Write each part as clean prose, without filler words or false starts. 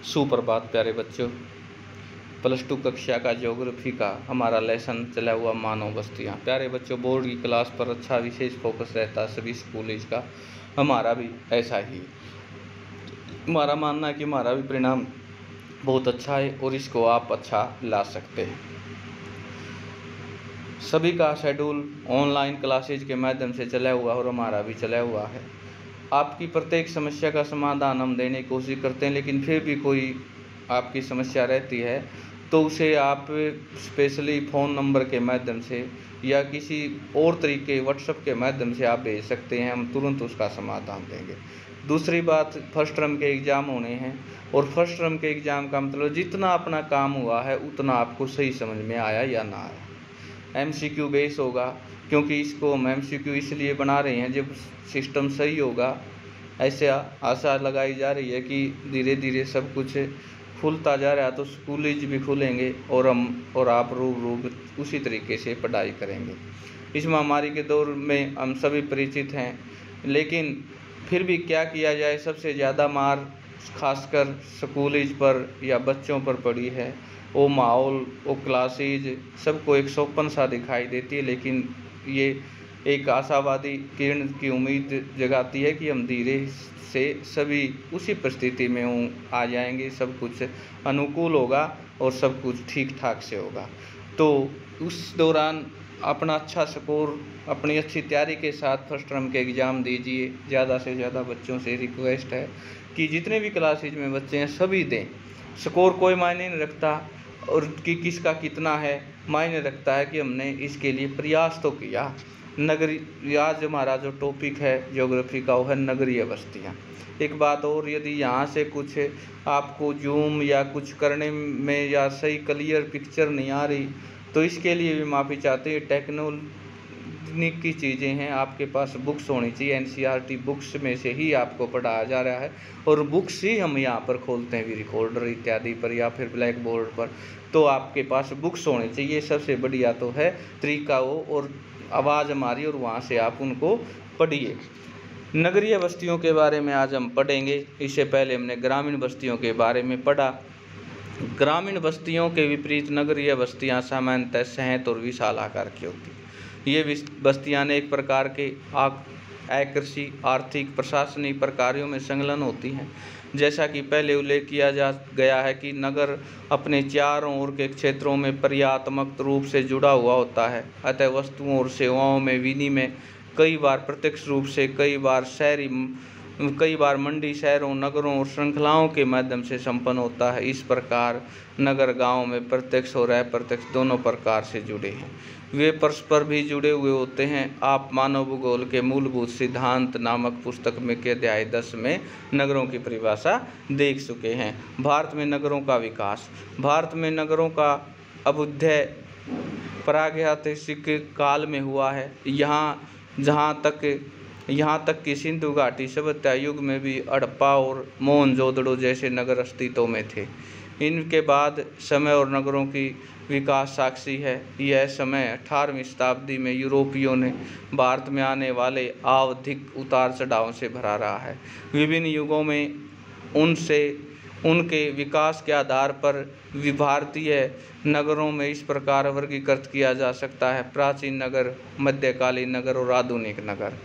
सुप्रभात प्यारे बच्चों। +2 कक्षा का ज्योग्राफी का हमारा लेसन चला हुआ मानव बस्तियाँ। प्यारे बच्चों, बोर्ड की क्लास पर अच्छा विशेष फोकस रहता है सभी स्कूलीज का, हमारा भी ऐसा ही। हमारा मानना है कि हमारा भी परिणाम बहुत अच्छा है और इसको आप अच्छा ला सकते हैं। सभी का शेड्यूल ऑनलाइन क्लासेज के माध्यम से चला हुआ और हमारा भी चला हुआ है। आपकी प्रत्येक समस्या का समाधान हम देने की कोशिश करते हैं, लेकिन फिर भी कोई आपकी समस्या रहती है तो उसे आप स्पेशली फ़ोन नंबर के माध्यम से या किसी और तरीके व्हाट्सएप के माध्यम से आप भेज सकते हैं, हम तुरंत उसका समाधान देंगे। दूसरी बात, फर्स्ट टर्म के एग्ज़ाम होने हैं और फर्स्ट टर्म के एग्ज़ाम का मतलब जितना अपना काम हुआ है उतना आपको सही समझ में आया या ना आया। MCQ बेस होगा, क्योंकि इसको हम MCQ इसलिए बना रहे हैं जब सिस्टम सही होगा। ऐसे आशा लगाई जा रही है कि धीरे धीरे सब कुछ खुलता जा रहा है तो स्कूलेज भी खुलेंगे और हम और आप रूब उसी तरीके से पढ़ाई करेंगे। इस महामारी के दौर में हम सभी परिचित हैं, लेकिन फिर भी क्या किया जाए, सबसे ज़्यादा मार खासकर स्कूलेज पर या बच्चों पर पड़ी है। वो माहौल, वो क्लासेज सबको एक सौंपन सा दिखाई देती है, लेकिन ये एक आशावादी किरण की उम्मीद जगाती है कि हम धीरे से सभी उसी परिस्थिति में आ जाएंगे, सब कुछ अनुकूल होगा और सब कुछ ठीक ठाक से होगा। तो उस दौरान अपना अच्छा स्कोर, अपनी अच्छी तैयारी के साथ फर्स्ट टर्म के एग्ज़ाम दीजिए। ज़्यादा से ज़्यादा बच्चों से रिक्वेस्ट है कि जितने भी क्लासेज में बच्चे हैं सभी दें। स्कोर कोई मायने नहीं रखता और कि किसका कितना है, मायने रखता है कि हमने इसके लिए प्रयास तो किया। नगरीय, आज हमारा जो टॉपिक है ज्योग्राफी का वो है नगरीय बस्तियाँ। एक बात और, यदि यहाँ से कुछ आपको जूम या कुछ करने में या सही क्लियर पिक्चर नहीं आ रही तो इसके लिए भी माफ़ी चाहते हैं। टेक्नोलॉजी की चीज़ें हैं, आपके पास बुक्स होनी चाहिए। NCERT बुक्स में से ही आपको पढ़ाया जा रहा है और बुक्स ही हम यहाँ पर खोलते हैं रिकॉर्डर इत्यादि पर या फिर ब्लैक बोर्ड पर, तो आपके पास बुक्स होने चाहिए। सबसे बढ़िया तो है तरीका वो, और आवाज़ हमारी, और वहाँ से आप उनको पढ़िए। नगरीय बस्तियों के बारे में आज हम पढ़ेंगे। इससे पहले हमने ग्रामीण बस्तियों के बारे में पढ़ा। ग्रामीण बस्तियों के विपरीत नगरीय बस्तियां सामान्यतः सहत और विशाल आकार की होती। ये बस्तियां एक प्रकार के कृषि, आर्थिक, प्रशासनिक कार्यों में संलग्न होती हैं। जैसा कि पहले उल्लेख किया जा गया है कि नगर अपने चारों ओर के क्षेत्रों में पर्यात्मक रूप से जुड़ा हुआ होता है, अतः वस्तुओं और सेवाओं में विनिमय कई बार प्रत्यक्ष रूप से, कई बार मंडी, शहरों, नगरों और श्रृंखलाओं के माध्यम से संपन्न होता है। इस प्रकार नगर गांव में प्रत्यक्ष और अप्रत्यक्ष दोनों प्रकार से जुड़े हैं। वे परस्पर भी जुड़े हुए होते हैं। आप मानव भूगोल के मूलभूत सिद्धांत नामक पुस्तक में के अध्याय 10 में नगरों की परिभाषा देख चुके हैं। भारत में नगरों का विकास। भारत में नगरों का अभ्युदय प्रागैतिहासिक काल में हुआ है। यहाँ तक कि सिंधु घाटी सभ्यता युग में भी हड़प्पा और मोहनजोदड़ो जैसे नगर अस्तित्व में थे। इनके बाद समय और नगरों की विकास साक्षी है। यह समय 18वीं शताब्दी में यूरोपियों ने भारत में आने वाले आवधिक उतार चढ़ाव से भरा रहा है। विभिन्न युगों में उनके विकास के आधार पर भारतीय नगरों में इस प्रकार वर्गीकृत किया जा सकता है: प्राचीन नगर, मध्यकालीन नगर और आधुनिक नगर।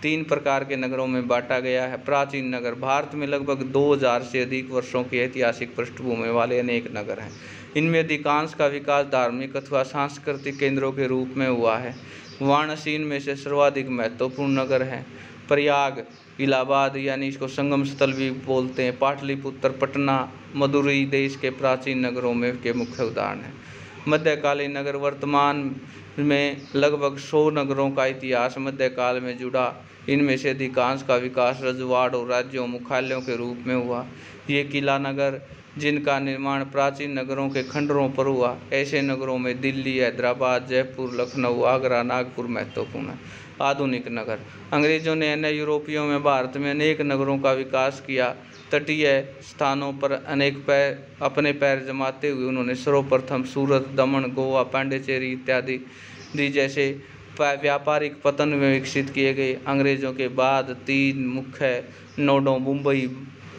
3 प्रकार के नगरों में बांटा गया है। प्राचीन नगर। भारत में लगभग 2000 से अधिक वर्षों की ऐतिहासिक पृष्ठभूमि वाले अनेक नगर हैं। इनमें अधिकांश का विकास धार्मिक अथवा सांस्कृतिक केंद्रों के रूप में हुआ है। वाराणसी इनमें से सर्वाधिक महत्वपूर्ण नगर है। प्रयाग, इलाहाबाद यानी इसको संगम स्थल भी बोलते हैं, पाटलिपुत्र, पटना, मदुरई देश के प्राचीन नगरों में के मुख्य उदाहरण हैं। मध्यकालीन नगर। वर्तमान में लगभग 100 नगरों का इतिहास मध्यकाल में जुड़ा। इनमें से अधिकांश का विकास रजवाड़ और राज्यों मुख्यालयों के रूप में हुआ। ये किला नगर, जिनका निर्माण प्राचीन नगरों के खंडरों पर हुआ। ऐसे नगरों में दिल्ली, हैदराबाद, जयपुर, लखनऊ, आगरा, नागपुर महत्वपूर्ण है। आधुनिक नगर। अंग्रेजों ने अन्य यूरोपियों में भारत में अनेक नगरों का विकास किया। तटीय स्थानों पर अपने पैर जमाते हुए उन्होंने सर्वप्रथम सूरत, दमन, गोवा, पांडिचेरी इत्यादि जैसे व्यापारिक पतन में विकसित किए गए। अंग्रेजों के बाद 3 मुख्य नोडों मुंबई,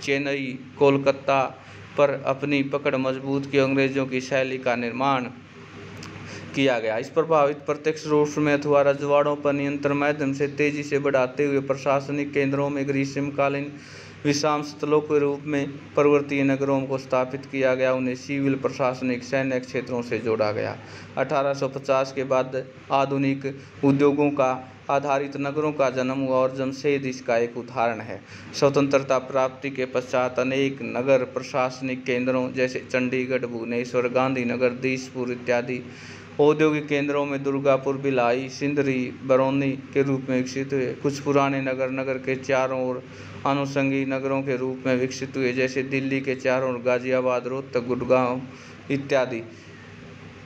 चेन्नई, कोलकाता पर अपनी पकड़ मजबूत की अंग्रेजों की शैली का निर्माण किया गया। इस प्रभावित प्रत्यक्ष रूप में अथवा रजवाड़ों पर नियंत्रण माध्यम से तेजी से बढ़ाते हुए प्रशासनिक केंद्रों में ग्रीष्मकालीन विश्राम स्थलों के रूप में पर्वतीय नगरों को स्थापित किया गया। उन्हें सिविल प्रशासनिक सैन्य क्षेत्रों से जोड़ा गया। 1850 के बाद आधुनिक उद्योगों का आधारित नगरों का जन्म हुआ और जमशेद इसका एक उदाहरण है। स्वतंत्रता प्राप्ति के पश्चात अनेक नगर प्रशासनिक केंद्रों जैसे चंडीगढ़, भुवनेश्वर, गांधीनगर, दिसपुर इत्यादि औद्योगिक केंद्रों में दुर्गापुर, भिलाई, सिंदरी, बरौनी के रूप में विकसित हुए। कुछ पुराने नगर के चारों ओर अनुषंगी नगरों के रूप में विकसित हुए, जैसे दिल्ली के चारों ओर गाजियाबाद, रोहतक, गुड़गांव इत्यादि।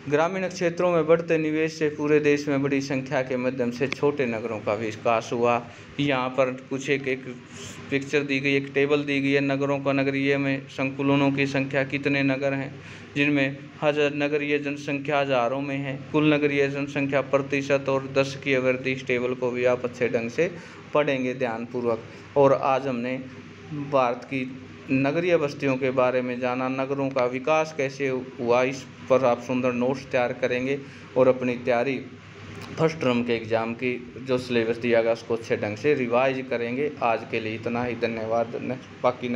ग्रामीण क्षेत्रों में बढ़ते निवेश से पूरे देश में बड़ी संख्या के माध्यम से छोटे नगरों का विकास हुआ। यहाँ पर कुछ एक पिक्चर दी गई, एक टेबल दी गई है नगरों का। नगरीय में संकुलों की संख्या कितने नगर हैं, जिनमें नगरीय जनसंख्या हजारों में है। कुल नगरीय जनसंख्या प्रतिशत और 10 की वृद्धि। इस टेबल को भी आप अच्छे ढंग से पढ़ेंगे ध्यानपूर्वक। और आज हमने भारत की नगरीय बस्तियों के बारे में जाना, नगरों का विकास कैसे हुआ, इस पर आप सुंदर नोट्स तैयार करेंगे और अपनी तैयारी फर्स्ट टर्म के एग्ज़ाम की जो सिलेबस दिया गया उसको अच्छे ढंग से रिवाइज करेंगे। आज के लिए इतना ही, धन्यवाद। बाकी